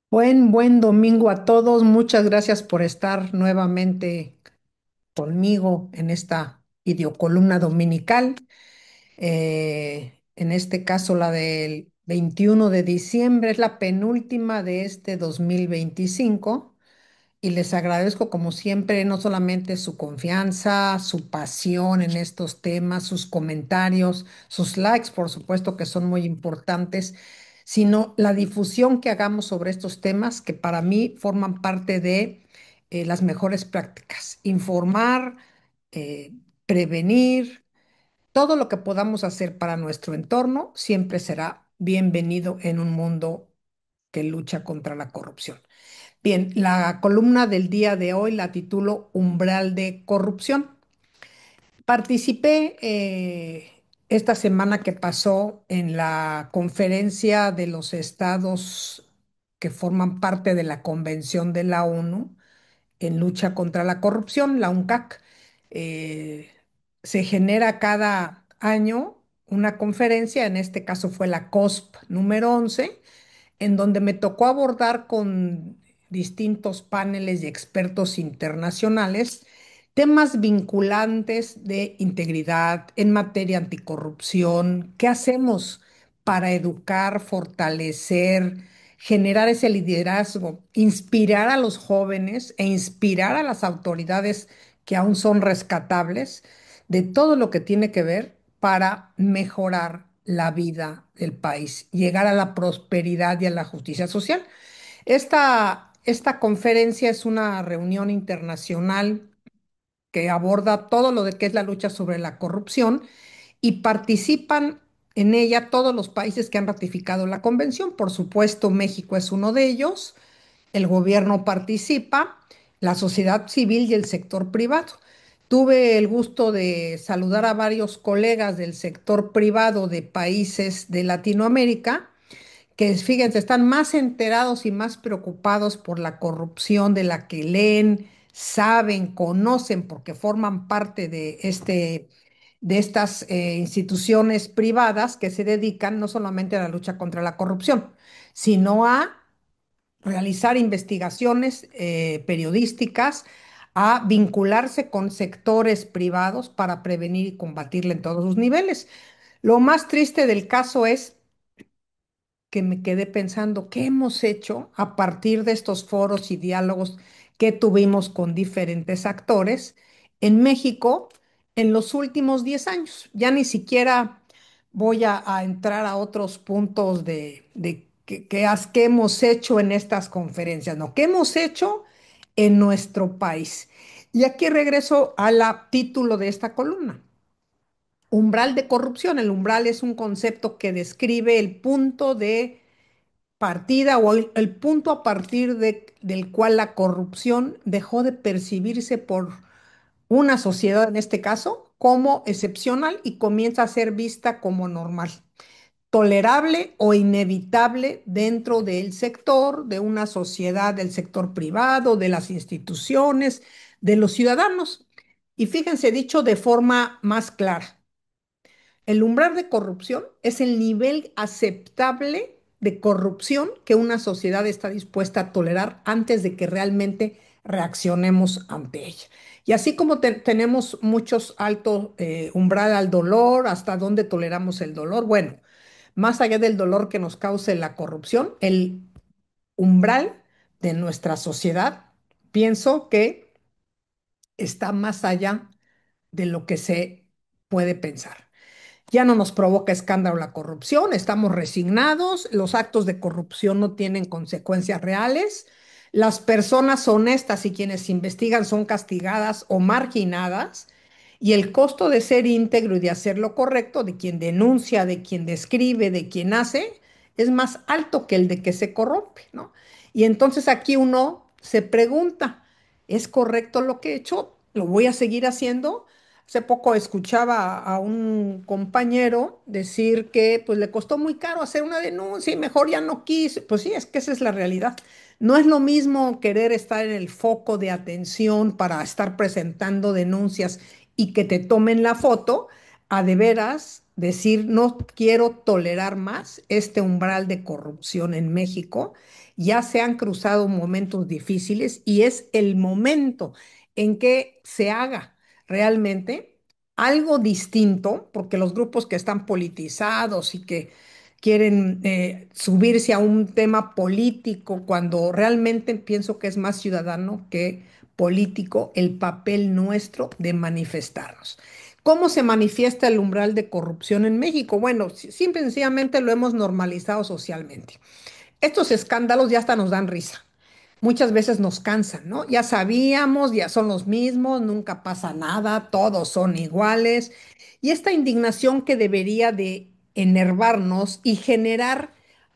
Buen domingo a todos. Muchas gracias por estar nuevamente conmigo en esta videocolumna dominical. En este caso, la del 21 de diciembre es la penúltima de este 2025 y les agradezco como siempre no solamente su confianza, su pasión en estos temas, sus comentarios, sus likes, por supuesto que son muy importantes, sino la difusión que hagamos sobre estos temas que para mí forman parte de las mejores prácticas. Informar, eh, prevenir, todo lo que podamos hacer para nuestro entorno siempre será bienvenido en un mundo que lucha contra la corrupción. Bien, la columna del día de hoy la titulo Umbral de corrupción. Participé esta semana que pasó en la conferencia de los estados que forman parte de la Convención de la ONU en lucha contra la corrupción, la UNCAC. Eh, Se genera cada año una conferencia, en este caso fue la COSP número 11, en donde me tocó abordar con distintos paneles y expertos internacionales temas vinculantes de integridad en materia anticorrupción. ¿Qué hacemos para educar, fortalecer, generar ese liderazgo, inspirar a los jóvenes e inspirar a las autoridades que aún son rescatables de todo lo que tiene que ver para mejorar la vida del país, llegar a la prosperidad y a la justicia social? Esta conferencia es una reunión internacional que aborda todo lo de que es la lucha sobre la corrupción y participan en ella todos los países que han ratificado la convención. Por supuesto, México es uno de ellos, el gobierno participa, la sociedad civil y el sector privado. Tuve el gusto de saludar a varios colegas del sector privado de países de Latinoamérica que fíjense, están más enterados y más preocupados por la corrupción de la que leen, saben, conocen, porque forman parte de de estas instituciones privadas que se dedican no solamente a la lucha contra la corrupción, sino a realizar investigaciones periodísticas, a vincularse con sectores privados para prevenir y combatirla en todos sus niveles. Lo más triste del caso es que me quedé pensando, ¿qué hemos hecho a partir de estos foros y diálogos que tuvimos con diferentes actores en México en los últimos 10 años? Ya ni siquiera voy a entrar a otros puntos de qué hemos hecho en estas conferencias, no, qué hemos hecho en nuestro país. Y aquí regreso al título de esta columna. Umbral de corrupción. El umbral es un concepto que describe el punto de partida o el punto a partir del cual la corrupción dejó de percibirse por una sociedad, en este caso, como excepcional y comienza a ser vista como normal, tolerable o inevitable dentro del sector, de una sociedad, del sector privado, de las instituciones, de los ciudadanos. Y fíjense, dicho de forma más clara, el umbral de corrupción es el nivel aceptable de corrupción que una sociedad está dispuesta a tolerar antes de que realmente reaccionemos ante ella. Y así como tenemos muchos altos umbral al dolor, hasta dónde toleramos el dolor, bueno, más allá del dolor que nos cause la corrupción, el umbral de nuestra sociedad, pienso que está más allá de lo que se puede pensar. Ya no nos provoca escándalo la corrupción, estamos resignados, los actos de corrupción no tienen consecuencias reales, las personas honestas y quienes investigan son castigadas o marginadas, y el costo de ser íntegro y de hacer lo correcto, de quien denuncia, de quien describe, de quien hace, es más alto que el de que se corrompe, ¿no? Y entonces aquí uno se pregunta, ¿es correcto lo que he hecho? ¿Lo voy a seguir haciendo? Hace poco escuchaba a un compañero decir que pues le costó muy caro hacer una denuncia y mejor ya no quiso. Pues sí, es que esa es la realidad. No es lo mismo querer estar en el foco de atención para estar presentando denuncias y que te tomen la foto a de veras decir, no quiero tolerar más este umbral de corrupción en México. Ya se han cruzado momentos difíciles y es el momento en que se haga realmente algo distinto, porque los grupos que están politizados y que quieren subirse a un tema político, cuando realmente pienso que es más ciudadano que político el papel nuestro de manifestarnos. ¿Cómo se manifiesta el umbral de corrupción en México? Bueno, simple y sencillamente lo hemos normalizado socialmente. Estos escándalos ya hasta nos dan risa. Muchas veces nos cansan, ¿no? Ya sabíamos, ya son los mismos, nunca pasa nada, todos son iguales. Y esta indignación que debería de enervarnos y generar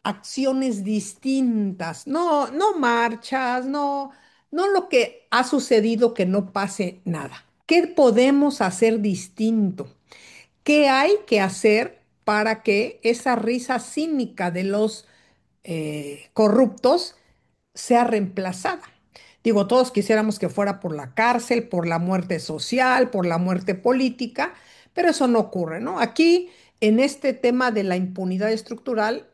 acciones distintas, no marchas, no lo que ha sucedido que no pase nada. ¿Qué podemos hacer distinto? ¿Qué hay que hacer para que esa risa cínica de los corruptos sea reemplazada? Digo, todos quisiéramos que fuera por la cárcel, por la muerte social, por la muerte política, pero eso no ocurre, ¿no? Aquí, en este tema de la impunidad estructural,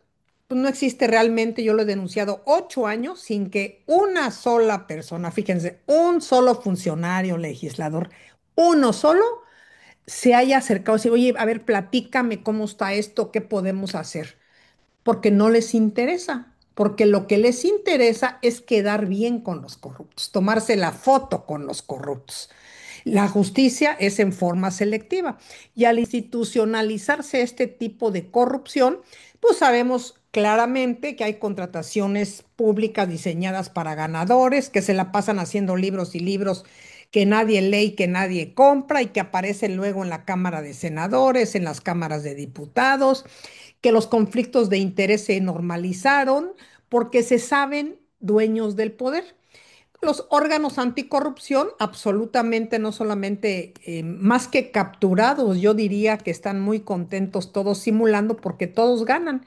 pues no existe realmente, yo lo he denunciado 8 años sin que una sola persona, fíjense, un solo funcionario legislador, uno solo, se haya acercado y decir, oye, a ver, platícame cómo está esto, qué podemos hacer, porque no les interesa, porque lo que les interesa es quedar bien con los corruptos, tomarse la foto con los corruptos. La justicia es en forma selectiva y al institucionalizarse este tipo de corrupción, pues sabemos claramente que hay contrataciones públicas diseñadas para ganadores, que se la pasan haciendo libros y libros que nadie lee y que nadie compra y que aparecen luego en la Cámara de Senadores, en las cámaras de diputados, que los conflictos de interés se normalizaron porque se saben dueños del poder. Los órganos anticorrupción, absolutamente no solamente más que capturados, yo diría que están muy contentos todos simulando porque todos ganan.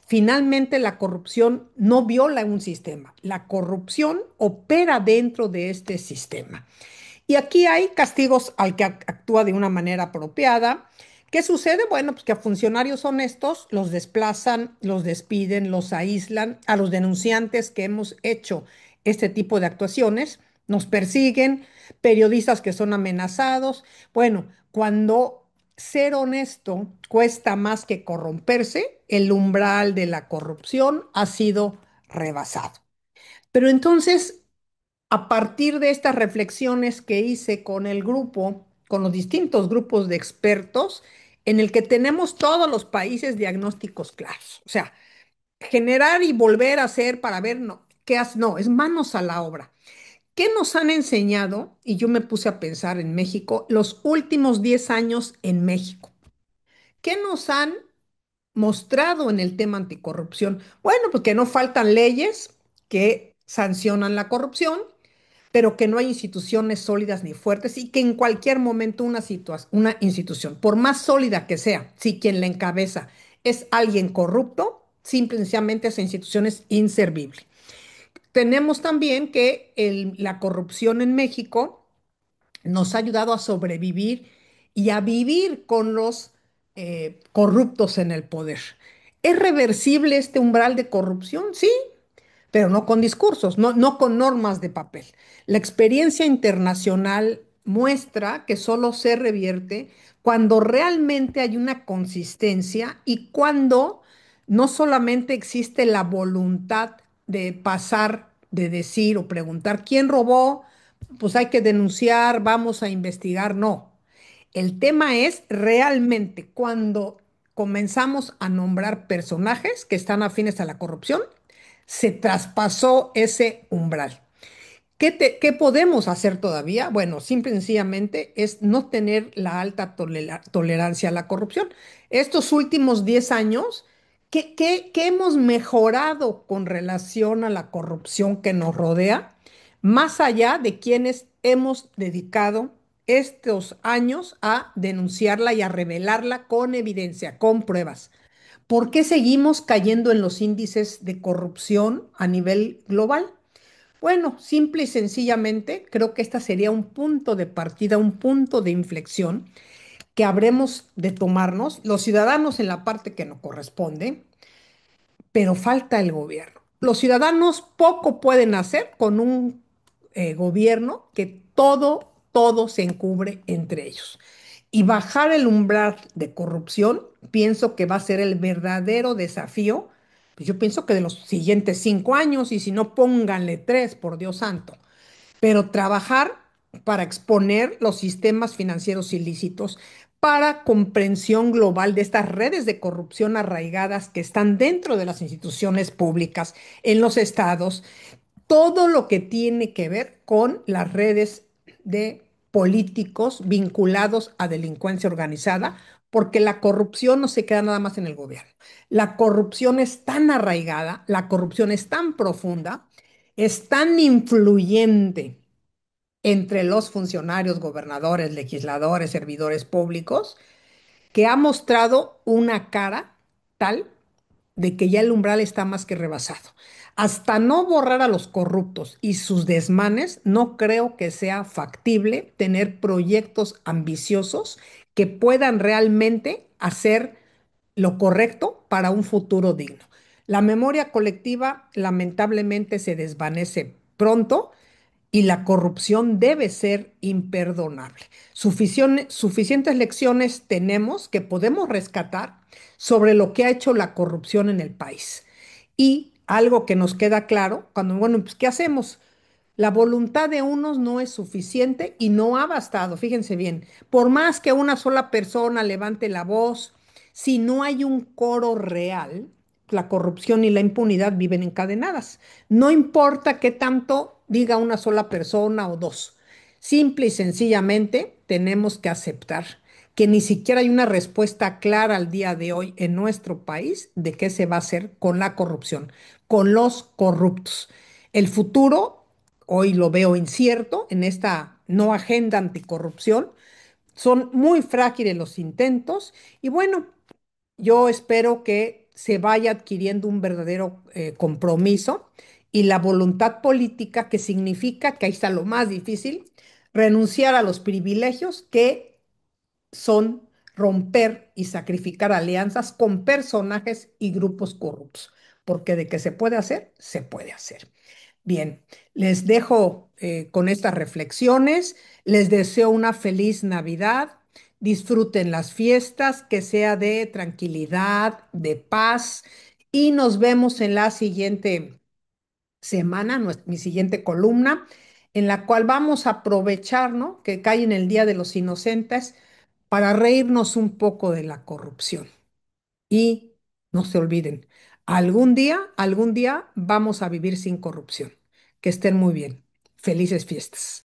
Finalmente, la corrupción no viola un sistema, la corrupción opera dentro de este sistema. Y aquí hay castigos al que actúa de una manera apropiada. ¿Qué sucede? Bueno, pues que a funcionarios honestos los desplazan, los despiden, los aíslan. A los denunciantes que hemos hecho este tipo de actuaciones, nos persiguen, periodistas que son amenazados. Bueno, cuando ser honesto cuesta más que corromperse, el umbral de la corrupción ha sido rebasado. Pero entonces, a partir de estas reflexiones que hice con el grupo, con los distintos grupos de expertos, en el que tenemos todos los países diagnósticos claros. O sea, generar y volver a hacer para ver, no, qué hace, no, es manos a la obra. ¿Qué nos han enseñado? Y yo me puse a pensar en México, los últimos 10 años en México. ¿Qué nos han mostrado en el tema anticorrupción? Bueno, pues que no faltan leyes que sancionan la corrupción, pero que no hay instituciones sólidas ni fuertes y que en cualquier momento una institución, por más sólida que sea, si quien la encabeza es alguien corrupto, simplemente esa institución es inservible. Tenemos también que la corrupción en México nos ha ayudado a sobrevivir y a vivir con los corruptos en el poder. ¿Es reversible este umbral de corrupción? Sí, pero no con discursos, no con normas de papel. La experiencia internacional muestra que solo se revierte cuando realmente hay una consistencia y cuando no solamente existe la voluntad de pasar, de decir o preguntar quién robó, pues hay que denunciar, vamos a investigar, no. El tema es realmente cuando comenzamos a nombrar personajes que están afines a la corrupción, se traspasó ese umbral. ¿Qué podemos hacer todavía? Bueno, simple y sencillamente es no tener la alta tolerancia a la corrupción. Estos últimos 10 años, ¿qué hemos mejorado con relación a la corrupción que nos rodea? Más allá de quienes hemos dedicado estos años a denunciarla y a revelarla con evidencia, con pruebas. ¿Por qué seguimos cayendo en los índices de corrupción a nivel global? Bueno, simple y sencillamente, creo que esta sería un punto de partida, un punto de inflexión que habremos de tomarnos los ciudadanos en la parte que nos corresponde, pero falta el gobierno. Los ciudadanos poco pueden hacer con un gobierno que todo se encubre entre ellos. Y bajar el umbral de corrupción, pienso que va a ser el verdadero desafío. Pues yo pienso que de los siguientes 5 años, y si no, pónganle 3, por Dios santo, pero trabajar para exponer los sistemas financieros ilícitos, para comprensión global de estas redes de corrupción arraigadas que están dentro de las instituciones públicas, en los estados, todo lo que tiene que ver con las redes de políticos vinculados a delincuencia organizada, porque la corrupción no se queda nada más en el gobierno. La corrupción es tan arraigada, la corrupción es tan profunda, es tan influyente entre los funcionarios, gobernadores, legisladores, servidores públicos, que ha mostrado una cara tal de que ya el umbral está más que rebasado. Hasta no borrar a los corruptos y sus desmanes, no creo que sea factible tener proyectos ambiciosos que puedan realmente hacer lo correcto para un futuro digno. La memoria colectiva lamentablemente se desvanece pronto y la corrupción debe ser imperdonable. Suficientes lecciones tenemos que podemos rescatar sobre lo que ha hecho la corrupción en el país. Y algo que nos queda claro, cuando, bueno, pues, ¿qué hacemos? La voluntad de unos no es suficiente y no ha bastado, fíjense bien, por más que una sola persona levante la voz, si no hay un coro real, la corrupción y la impunidad viven encadenadas. No importa qué tanto diga una sola persona o dos, simple y sencillamente tenemos que aceptar que ni siquiera hay una respuesta clara al día de hoy en nuestro país de qué se va a hacer con la corrupción, con los corruptos. El futuro hoy lo veo incierto en esta no agenda anticorrupción. Son muy frágiles los intentos y bueno, yo espero que se vaya adquiriendo un verdadero compromiso y la voluntad política, que significa que ahí está lo más difícil, renunciar a los privilegios que son romper y sacrificar alianzas con personajes y grupos corruptos, porque de que se puede hacer, se puede hacer. Bien, les dejo con estas reflexiones, les deseo una feliz Navidad, disfruten las fiestas, que sea de tranquilidad, de paz, y nos vemos en la siguiente semana, mi siguiente columna, en la cual vamos a aprovechar, ¿no?, que cae en el Día de los Inocentes para reírnos un poco de la corrupción. Y no se olviden, algún día vamos a vivir sin corrupción. Que estén muy bien. Felices fiestas.